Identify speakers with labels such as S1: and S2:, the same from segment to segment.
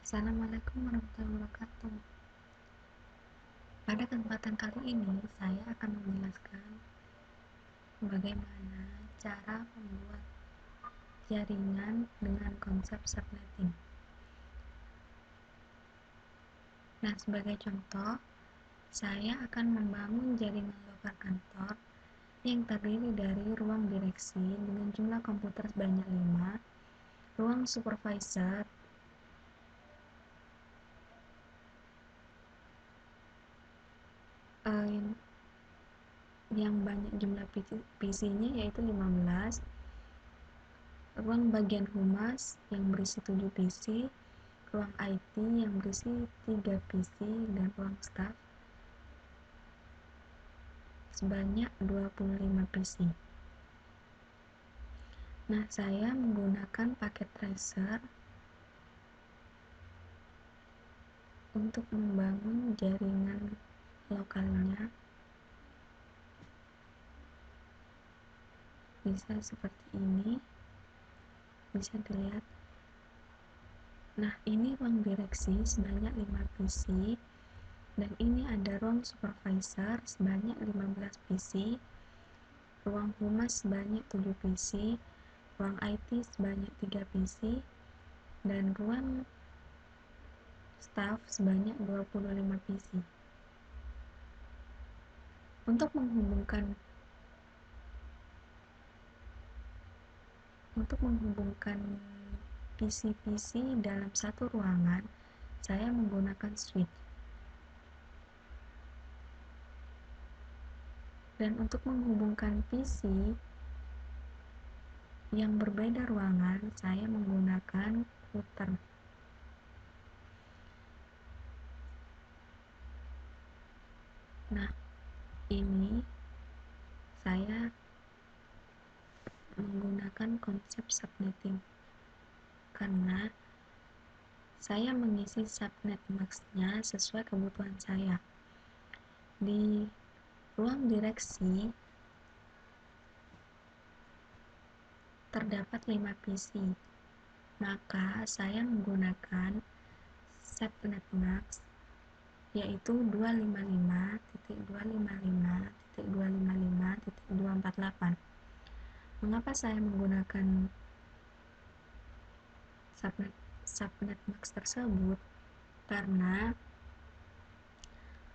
S1: Assalamualaikum warahmatullahi wabarakatuh. Pada kesempatan kali ini, saya akan menjelaskan bagaimana cara membuat jaringan dengan konsep subnetting. Nah, sebagai contoh, saya akan membangun jaringan lokal kantor yang terdiri dari ruang direksi dengan jumlah komputer sebanyak 5, ruang supervisor, yang banyak jumlah PC-nya yaitu 15, ruang bagian humas yang berisi 7 PC, ruang IT yang berisi 3 PC, dan ruang staff sebanyak 25 PC. Nah, saya menggunakan paket tracer untuk membangun jaringan lokalnya. Bisa seperti ini, bisa dilihat. Nah, ini ruang direksi sebanyak 5 PC, dan ini ada ruang supervisor sebanyak 15 PC, ruang humas sebanyak 7 PC, ruang IT sebanyak 3 PC, dan ruang staff sebanyak 25 PC. Untuk menghubungkan PC-PC dalam satu ruangan, saya menggunakan switch. Dan untuk menghubungkan PC yang berbeda ruangan, saya menggunakan router. Nah, ini saya menggunakan konsep subnetting karena saya mengisi subnet max-nya sesuai kebutuhan saya. Di ruang direksi terdapat 5 PC, maka saya menggunakan subnet max yaitu 255.255.255.248. Mengapa saya menggunakan subnet max tersebut? Karena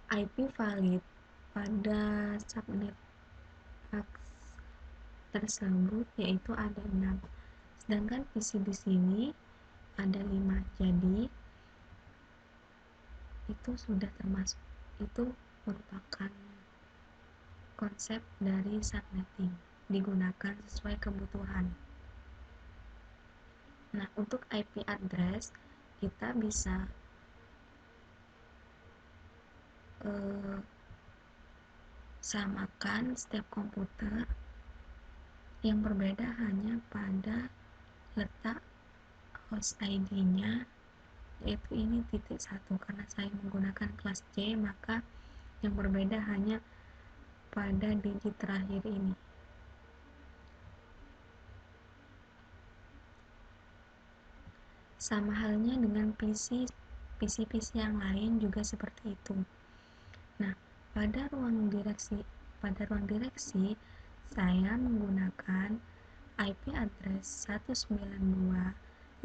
S1: IP valid pada subnet max tersebut yaitu ada 6, sedangkan PC di sini ada 5, jadi itu sudah termasuk, itu merupakan konsep dari subnetting, digunakan sesuai kebutuhan. Nah, untuk IP address kita bisa samakan setiap komputer, yang berbeda hanya pada letak host ID-nya, yaitu ini titik 1. Karena saya menggunakan kelas C, maka yang berbeda hanya pada digit terakhir ini. Sama halnya dengan PC yang lain juga seperti itu. Nah, pada ruang direksi saya menggunakan IP address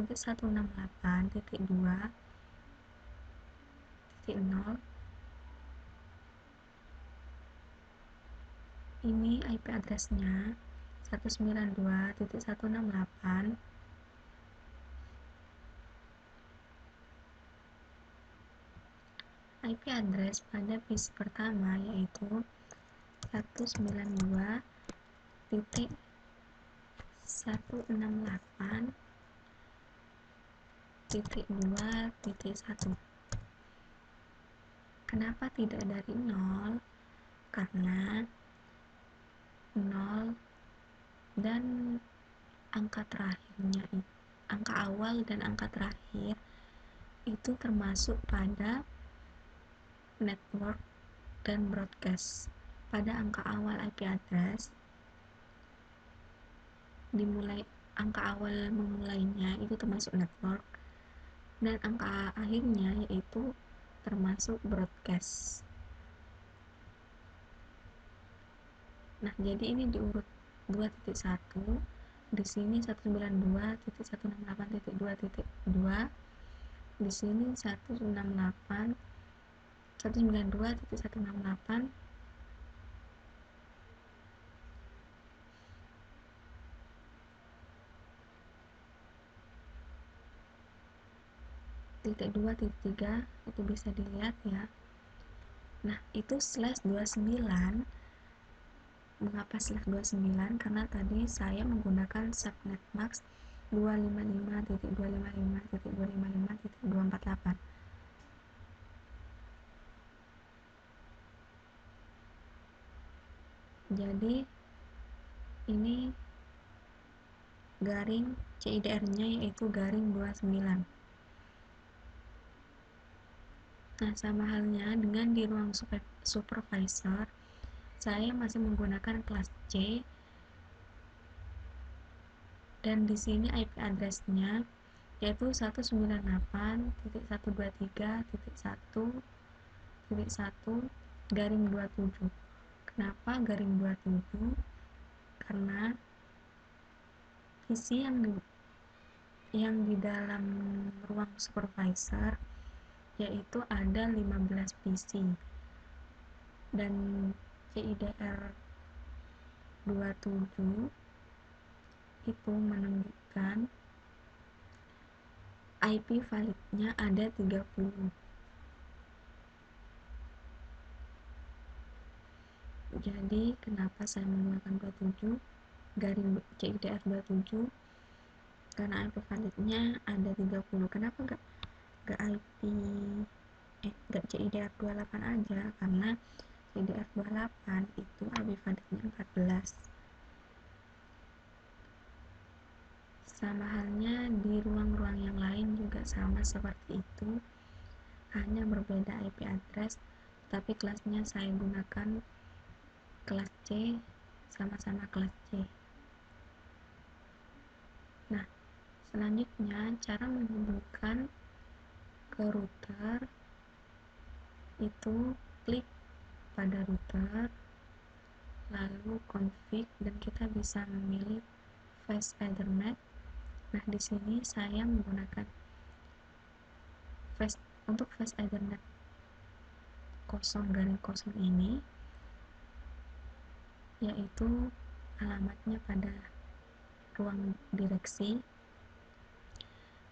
S1: 192.168.2.0. Ini IP address-nya 192.168. IP address pada PC pertama yaitu 192.168.2.1. Kenapa tidak dari 0? Karena 0 dan angka awal dan angka terakhir itu termasuk pada network dan broadcast. Pada angka awal IP address angka awal memulainya itu termasuk network, dan angka akhirnya yaitu termasuk broadcast. Nah, jadi ini diurut 2.1, di sini 192.168.2.2, di sini 192.168 2.3 itu bisa dilihat ya. Nah, itu slash 29. Mengapa slash 29? Karena tadi saya menggunakan subnet max 255.255.255.248. Jadi ini garing CIDR-nya yaitu garing 29. Nah, sama halnya dengan di ruang supervisor, saya masih menggunakan kelas C, dan di sini IP address-nya yaitu 198.1.1.1/27. Kenapa garing 27? Karena PC yang di dalam ruang supervisor yaitu ada 15 PC, dan CIDR 27 itu menunjukkan IP validnya ada 30. Jadi kenapa saya menggunakan 27 garing CIDR 27? Karena IP validnya ada 30. Kenapa gak CIDR 28 aja? Karena CIDR 28 itu IP validnya 14. Sama halnya di ruang-ruang yang lain juga sama seperti itu, hanya berbeda IP address, tapi kelasnya saya gunakan kelas C, sama-sama kelas C. Nah, selanjutnya cara menghubungkan ke router itu klik pada router, lalu config, dan kita bisa memilih fast Ethernet. Nah, di sini saya menggunakan untuk fast Ethernet 0/0 ini, yaitu alamatnya pada ruang direksi,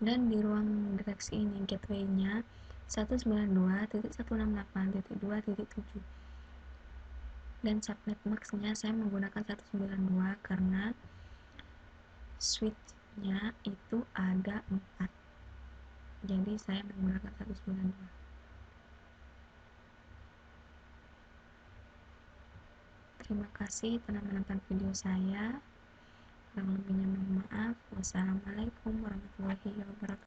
S1: dan di ruang direksi ini gateway-nya 192.168.2.7, dan subnet max-nya saya menggunakan 192 karena switch-nya itu ada 4, jadi saya menggunakan 192. Terima kasih telah menonton video saya. Kurang lebihnya mohon maaf. Wassalamualaikum warahmatullahi wabarakatuh.